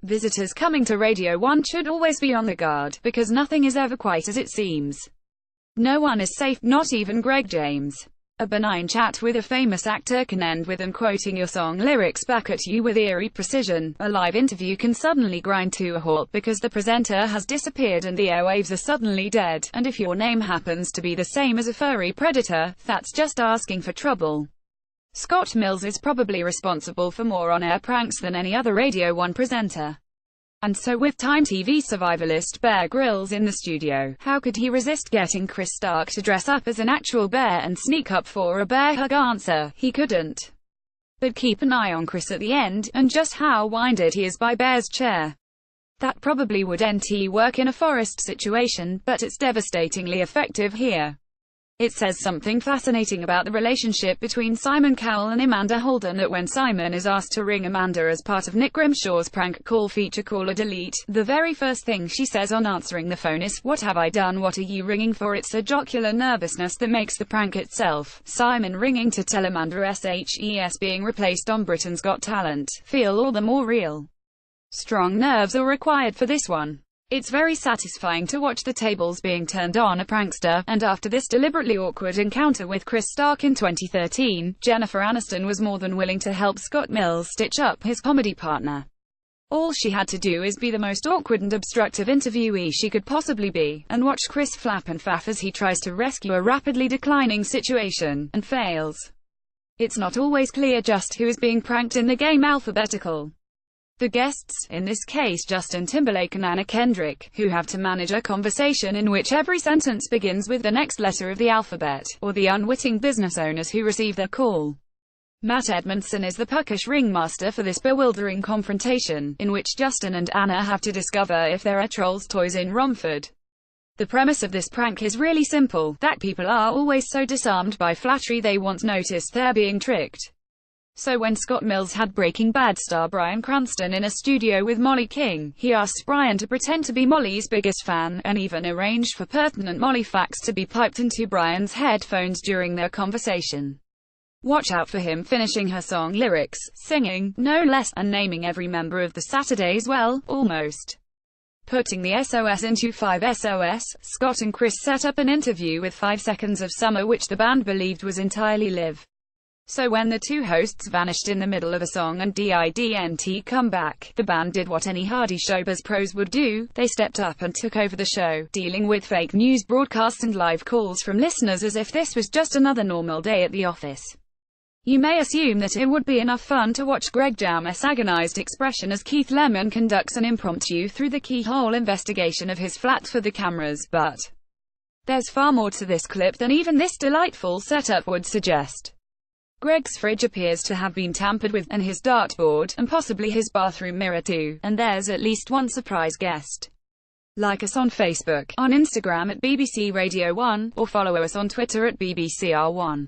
Visitors coming to Radio 1 should always be on the guard, because nothing is ever quite as it seems. No one is safe, not even Greg James. A benign chat with a famous actor can end with them quoting your song lyrics back at you with eerie precision. A live interview can suddenly grind to a halt because the presenter has disappeared and the airwaves are suddenly dead. And if your name happens to be the same as a furry predator, that's just asking for trouble. Scott Mills is probably responsible for more on-air pranks than any other Radio 1 presenter. And so with Time TV survivalist Bear Grylls in the studio, how could he resist getting Chris Stark to dress up as an actual bear and sneak up for a bear hug? Answer: he couldn't. But keep an eye on Chris at the end, and just how winded he is by Bear's chair. That probably would work in a forest situation, but it's devastatingly effective here. It says something fascinating about the relationship between Simon Cowell and Amanda Holden that when Simon is asked to ring Amanda as part of Nick Grimshaw's prank call feature Call or Delete, the very first thing she says on answering the phone is, "What have I done? What are you ringing for?" It's a jocular nervousness that makes the prank itself, Simon ringing to tell Amanda SHES being replaced on Britain's Got Talent, feel all the more real. Strong nerves are required for this one. It's very satisfying to watch the tables being turned on a prankster, and after this deliberately awkward encounter with Chris Stark in 2013, Jennifer Aniston was more than willing to help Scott Mills stitch up his comedy partner. All she had to do is be the most awkward and obstructive interviewee she could possibly be, and watch Chris flap and faff as he tries to rescue a rapidly declining situation, and fails. It's not always clear just who is being pranked in the game alphabetical. The guests, in this case Justin Timberlake and Anna Kendrick, who have to manage a conversation in which every sentence begins with the next letter of the alphabet, or the unwitting business owners who receive their call. Matt Edmondson is the puckish ringmaster for this bewildering confrontation, in which Justin and Anna have to discover if there are Trolls toys in Romford. The premise of this prank is really simple, that people are always so disarmed by flattery they won't notice they're being tricked. So when Scott Mills had Breaking Bad star Bryan Cranston in a studio with Molly King, he asked Bryan to pretend to be Molly's biggest fan, and even arranged for pertinent Molly facts to be piped into Bryan's headphones during their conversation. Watch out for him finishing her song lyrics, singing, no less, and naming every member of the Saturdays well, almost. Putting the SOS into 5 SOS, Scott and Chris set up an interview with 5 Seconds of Summer which the band believed was entirely live. So when the two hosts vanished in the middle of a song and didn't come back, the band did what any hardy showbiz pros would do, they stepped up and took over the show, dealing with fake news broadcasts and live calls from listeners as if this was just another normal day at the office. You may assume that it would be enough fun to watch Greg James' agonized expression as Keith Lemon conducts an impromptu through-the-keyhole investigation of his flat for the cameras, but there's far more to this clip than even this delightful setup would suggest. Greg's fridge appears to have been tampered with, and his dartboard, and possibly his bathroom mirror too, and there's at least one surprise guest. Like us on Facebook, on Instagram at BBC Radio 1, or follow us on Twitter at BBCR1.